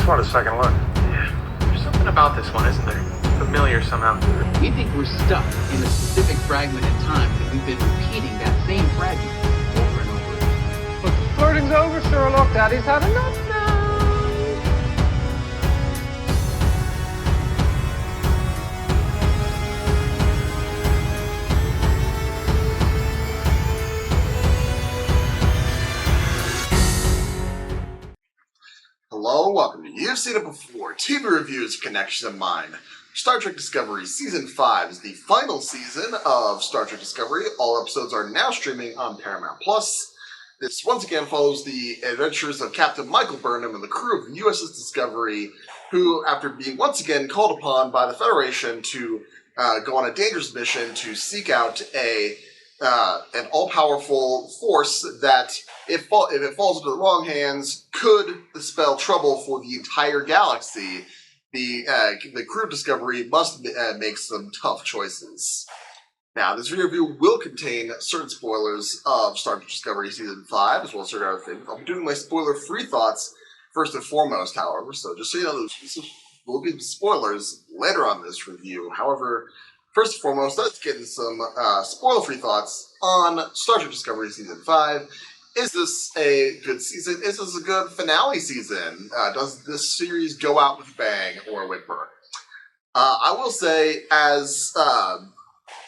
want a second look. Yeah, there's something about this one, isn't there? Familiar somehow. We think we're stuck in a specific fragment in time, and we've been repeating that same fragment over and over again. But the flirting's over, Sherlock. Daddy's had enough now. Hello, welcome to You've Seen It Before, TV Reviews Connection of Mine. Star Trek Discovery Season 5 is the final season of Star Trek Discovery. All episodes are now streaming on Paramount+. This once again follows the adventures of Captain Michael Burnham and the crew of USS Discovery, who, after being once again called upon by the Federation to go on a dangerous mission to seek out an all-powerful force that, if it falls into the wrong hands, could spell trouble for the entire galaxy. The crew of Discovery must make some tough choices. Now, this review will contain certain spoilers of Star Trek Discovery Season 5, as well as certain other things. I'll be doing my spoiler-free thoughts first and foremost, however, so just so you know, there will be spoilers later on this review. However, first and foremost, let's get into some spoiler-free thoughts on Star Trek Discovery Season 5. Is this a good season? Is this a good finale season? Does this series go out with a bang or a whimper? I will say, as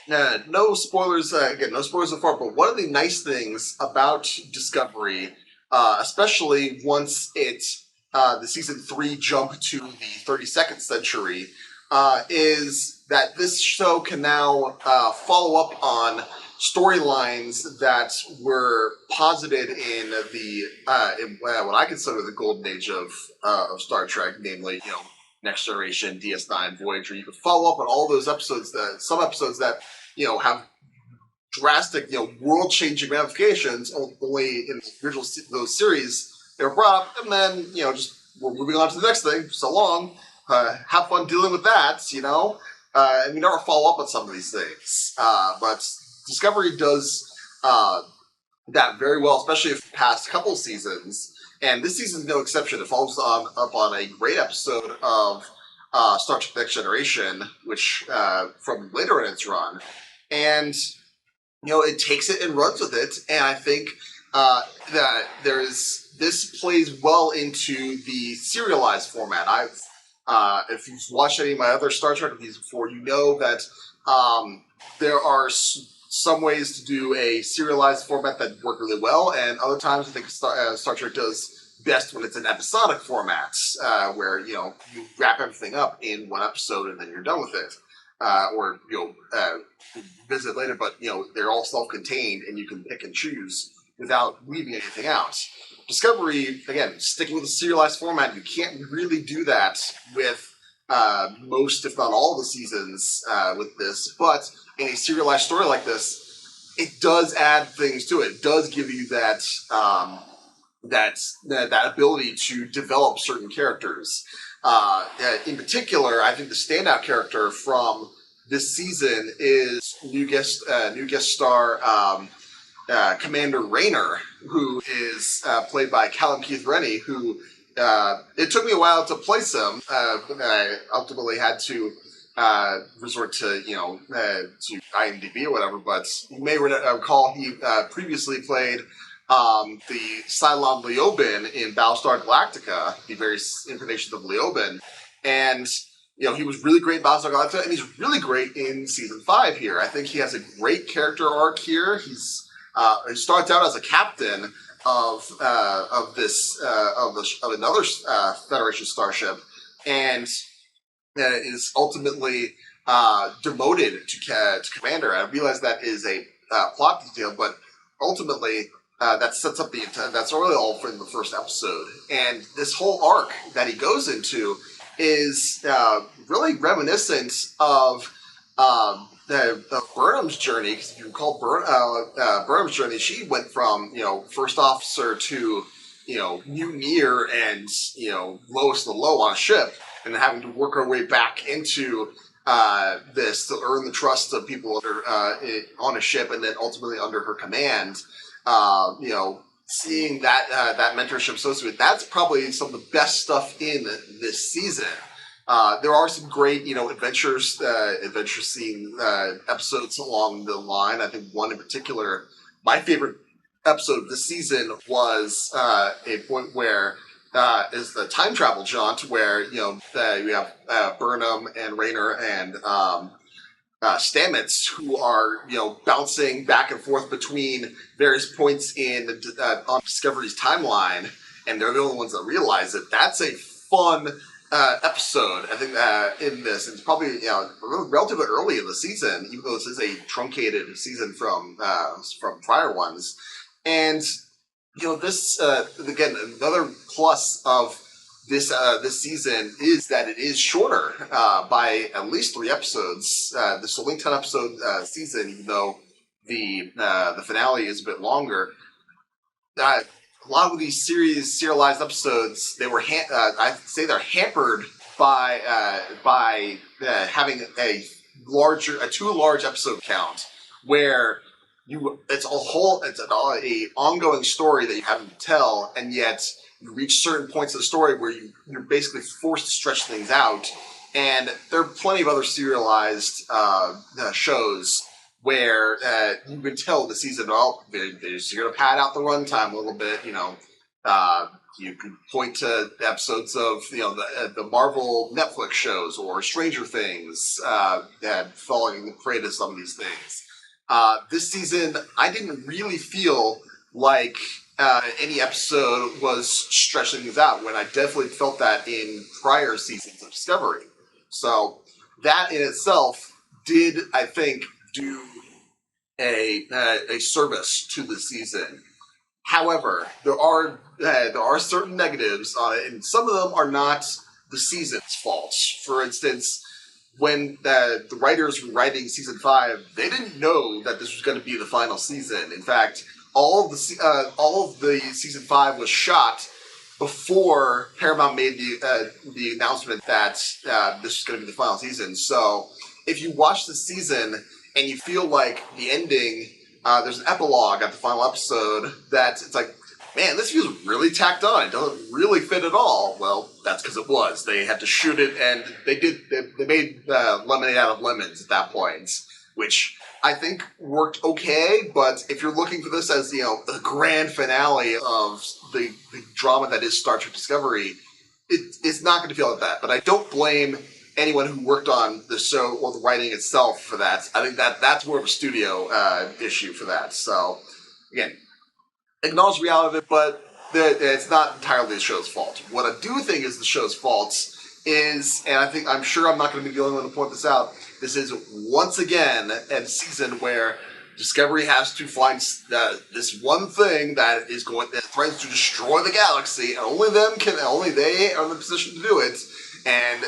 no spoilers, again, no spoilers so far, but one of the nice things about Discovery, especially once the Season 3 jump to the 32nd century, is that this show can now follow up on storylines that were posited in what I consider the golden age of Star Trek, namely, Next Generation, DS9, Voyager. You can follow up on all those episodes, some episodes that have drastic, world-changing ramifications. Only in the original those series they were brought up, and then just we're moving on to the next thing. So long. Have fun dealing with that, and we never follow up on some of these things. But Discovery does that very well, especially for the past couple seasons. And this season is no exception. It follows up on a great episode of Star Trek Next Generation, which from later in its run. And, it takes it and runs with it. And I think that this plays well into the serialized format. If you've watched any of my other Star Trek reviews before, you know that there are some ways to do a serialized format that work really well, and other times I think Star Trek does best when it's an episodic format, where you wrap everything up in one episode and then you're done with it, or visit later. But they're all self-contained and you can pick and choose without leaving anything out. Discovery, again, sticking with the serialized format, you can't really do that with most, if not all, of the seasons with this. But in a serialized story like this, it does add things to it. It does give you that ability to develop certain characters. In particular, I think the standout character from this season is new guest star Commander Rayner, who is played by Callum Keith Rennie, who it took me a while to place him, but I ultimately had to resort to to IMDb or whatever. But you may recall he previously played the Cylon Leoben in Battlestar Galactica, the various incarnations of Leoben, and he was really great in Battlestar Galactica, and he's really great in Season 5 here. I think he has a great character arc here. He starts out as a captain of another Federation starship, and is ultimately demoted to commander. I realize that is a plot detail, but ultimately that sets up that's really all for the first episode. And this whole arc that he goes into is really reminiscent of Burnham's journey, because if you recall Burnham's journey, she went from first officer to mutineer and lowest of the low on a ship, and having to work her way back into this to earn the trust of people on a ship, and then ultimately under her command. seeing that that mentorship associated, that's probably some of the best stuff in this season. There are some great, adventure scene episodes along the line. I think one in particular, my favorite episode of this season was a point where is the time travel jaunt where we have Burnham and Rayner and Stamets who are bouncing back and forth between various points in on Discovery's timeline, and they're the only ones that realize it. That's a fun episode, I think, in this. It's probably relatively early in the season, even though this is a truncated season from prior ones. And this again, another plus of this season is that it is shorter by at least 3 episodes. This is only 10 episode season, even though the finale is a bit longer. A lot of these serialized episodes, they were I'd say they're hampered by having a too large episode count, where it's an ongoing story that you have to tell, and yet you reach certain points of the story where you're basically forced to stretch things out. And there are plenty of other serialized shows where you can tell the season, they're just going to pad out the runtime a little bit. You can point to episodes of the Marvel Netflix shows or Stranger Things that falling prey to some of these things. This season, I didn't really feel like any episode was stretching things out, when I definitely felt that in prior seasons of Discovery. So that in itself did, I think, do a service to the season. However, there are certain negatives on it, and some of them are not the season's fault. For instance, when the writers were writing season 5, they didn't know that this was going to be the final season. In fact, all of the season 5 was shot before Paramount made the announcement that this was going to be the final season. So if you watch the season and you feel like the ending, there's an epilogue at the final episode that it's like, man, this feels really tacked on. It doesn't really fit at all. Well, that's because it was. They had to shoot it, and they made lemonade out of lemons at that point, which I think worked okay. But if you're looking for this as the grand finale of the drama that is Star Trek Discovery, it's not going to feel like that. But I don't blame anyone who worked on the show or the writing itself for that. I think that's more of a studio issue for that. So again, acknowledge the reality of it, but it's not entirely the show's fault. What I do think is the show's fault is, and I'm sure I'm not going to be the only one to point this out, this is once again a season where Discovery has to find this one thing that threatens to destroy the galaxy, and only they are in the position to do it. And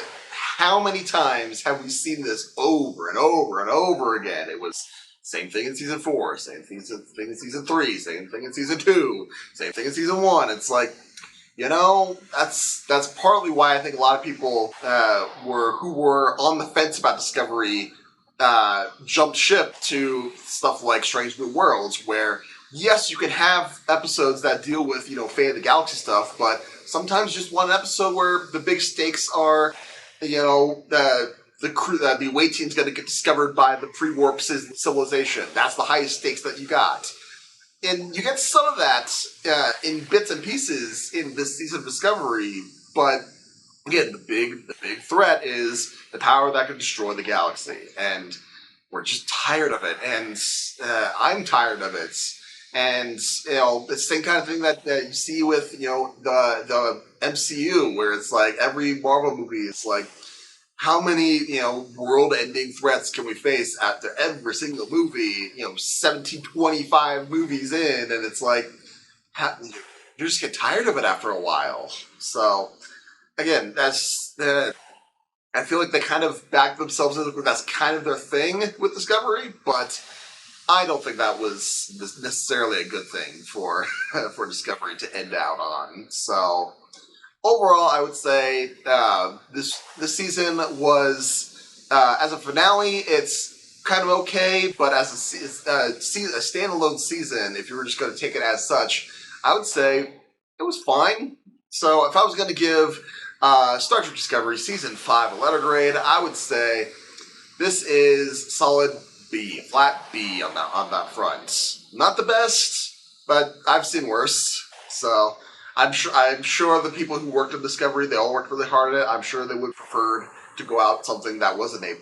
how many times have we seen this over and over and over again? It was same thing in season 4, same thing in season 3, same thing in season 2, same thing in season 1. It's like, that's partly why I think a lot of people who were on the fence about Discovery jumped ship to stuff like Strange New Worlds, where yes, you can have episodes that deal with Fate of the Galaxy stuff, but sometimes you just want an episode where the big stakes are the away team's going to get discovered by the pre-warp civilization. That's the highest stakes that you got. And you get some of that in bits and pieces in this season of Discovery, but again, the big threat is the power that can destroy the galaxy. And we're just tired of it, and I'm tired of it. And it's the same kind of thing that you see with the MCU, where it's like every Marvel movie is like, how many world-ending threats can we face after every single movie? 1725 movies in, and it's like you just get tired of it after a while. So again, that's I feel like they kind of backed themselves into that's kind of their thing with Discovery, but I don't think that was necessarily a good thing for Discovery to end out on. So overall, I would say this season was, as a finale, it's kind of okay, but as a standalone season, if you were just going to take it as such, I would say it was fine. So if I was going to give Star Trek Discovery Season 5 a letter grade, I would say this is solid B, flat B on that front. Not the best, but I've seen worse. So I'm sure the people who worked on Discovery, they all worked really hard at it. I'm sure they would have preferred to go out something that was an A+,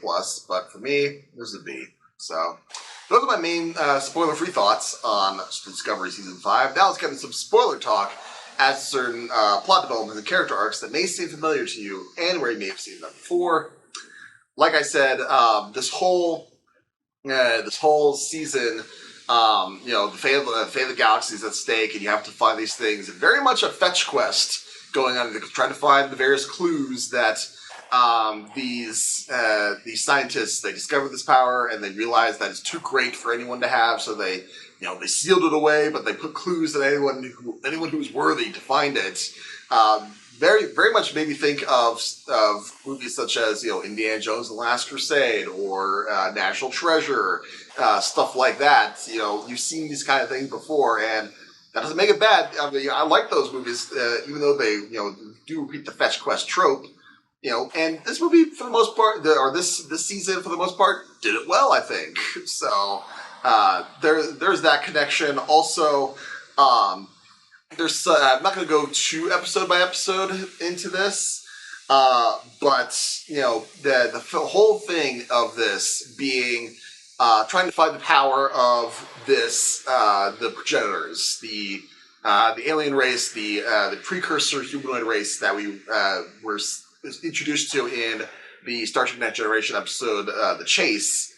but for me, it was a B. So those are my main spoiler-free thoughts on Discovery Season 5. Now let's get into some spoiler talk as certain plot developments and character arcs that may seem familiar to you and where you may have seen them before. Like I said, this whole season, the fate of the galaxy is at stake, and you have to find these things. And very much a fetch quest going on, trying to find the various clues that these scientists, they discover this power and they realize that it's too great for anyone to have, so they sealed it away, but they put clues that anyone who's worthy to find it. Very, very much made me think of movies such as Indiana Jones and the Last Crusade or National Treasure, stuff like that. You've seen these kind of things before, and that doesn't make it bad. I mean, I like those movies, even though they do repeat the fetch quest trope. And this movie, for the most part, this season, for the most part, did it well, I think. So there's that connection. Also, I'm not going to go too episode by episode into this, but the whole thing of this being trying to find the power of the progenitors, the alien race, the precursor humanoid race that we were introduced to in the Star Trek Next Generation episode, The Chase.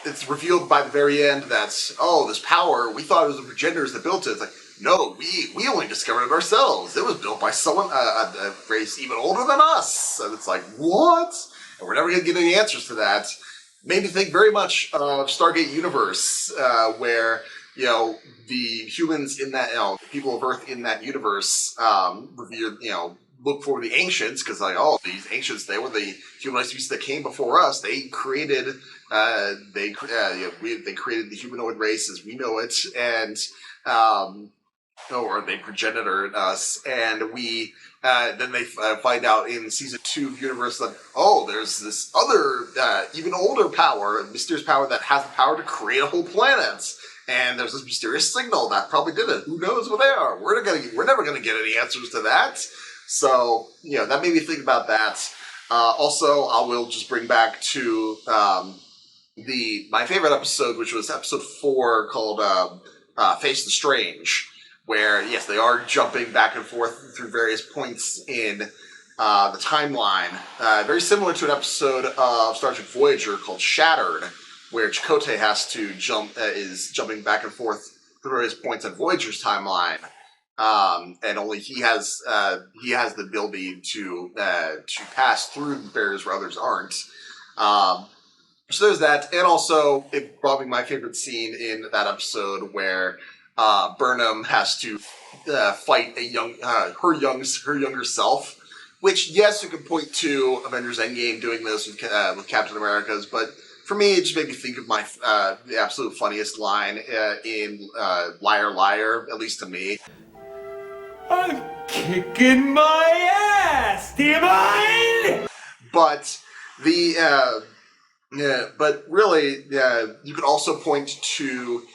It's revealed by the very end that, this power, we thought it was the progenitors that built it. It's like, no, we only discovered it ourselves. It was built by someone, a race even older than us. And it's like, what? And we're never going to get any answers to that. Made me think very much of Stargate Universe, where, the humans in that, people of Earth in that universe, look for the ancients, because these ancients, they were the human species that came before us. They created, they created the humanoid race as we know it, and or they progenitored us, and we then they find out in season 2 of Universe that there's this other even older power, a mysterious power that has the power to create a whole planet. And there's this mysterious signal that probably did it. Who knows what they are? We're never gonna get any answers to that. So that made me think about that. Also, I will just bring back to my favorite episode, which was episode 4, called Face the Strange, where yes, they are jumping back and forth through various points in the timeline. Very similar to an episode of Star Trek Voyager called Shattered, where Chakotay is jumping back and forth through various points on Voyager's timeline, and only he has the ability to pass through barriers where others aren't. So there's that, and also it probably my favorite scene in that episode where Burnham has to fight her younger self. Which yes, you can point to Avengers Endgame doing this with Captain America's, but for me, it just made me think of the absolute funniest line in Liar Liar, at least to me. I'm kicking my ass, do you mind? But but really, you could also point to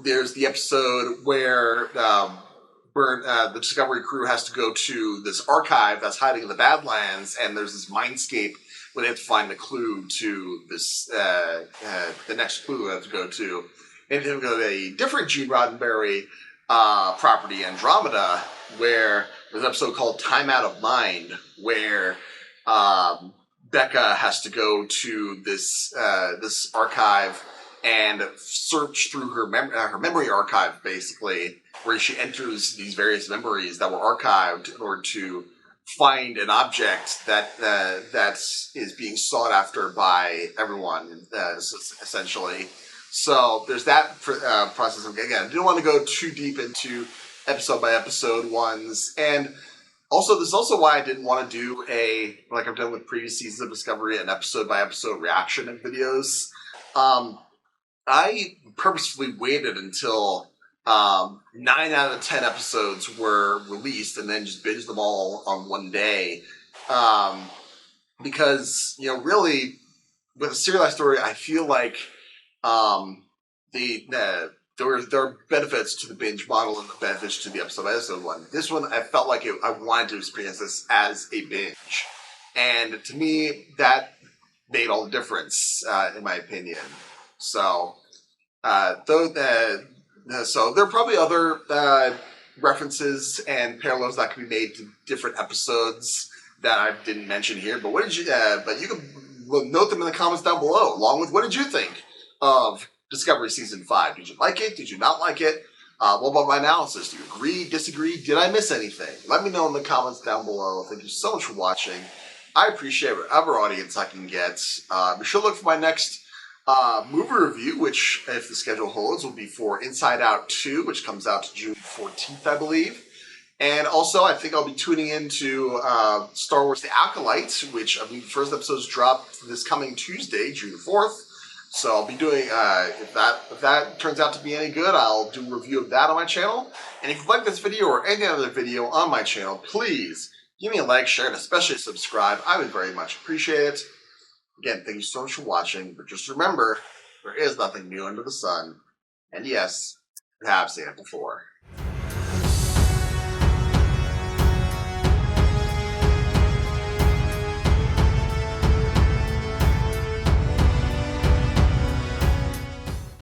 there's the episode where the Discovery crew has to go to this archive that's hiding in the Badlands, and there's this mindscape where they have to find the clue to this, the next clue they have to go to. And they go to a different Gene Roddenberry property, Andromeda, where there's an episode called Time Out of Mind, where Becca has to go to this archive and search through her memory archive, basically, where she enters these various memories that were archived in order to find an object that is being sought after by everyone, essentially. So there's that process. Again, I didn't want to go too deep into episode by episode ones, and also this is also why I didn't want to do like I've done with previous seasons of Discovery, an episode by episode reaction videos. I purposefully waited until 9 out of the 10 episodes were released and then just binged them all on one day. Because, really, with a serialized story, I feel like there are benefits to the binge model and the benefits to the episode one. This one, I felt like I wanted to experience this as a binge. And to me, that made all the difference, in my opinion. So, so there are probably other references and parallels that can be made to different episodes that I didn't mention here. But but you can note them in the comments down below, along with what did you think of Discovery Season 5? Did you like it? Did you not like it? What about my analysis? Do you agree, disagree? Did I miss anything? Let me know in the comments down below. Thank you so much for watching. I appreciate whatever audience I can get. Be sure to look for my next movie review, which, if the schedule holds, will be for Inside Out 2, which comes out June 14th, I believe. And also, I think I'll be tuning into Star Wars The Acolyte, which I believe the first episode's dropped this coming Tuesday, June 4th. So I'll be doing, if that turns out to be any good, I'll do a review of that on my channel. And if you like this video or any other video on my channel, please give me a like, share, and especially subscribe. I would very much appreciate it. Again, thank you so much for watching. But just remember, there is nothing new under the sun. And yes, you have seen it before.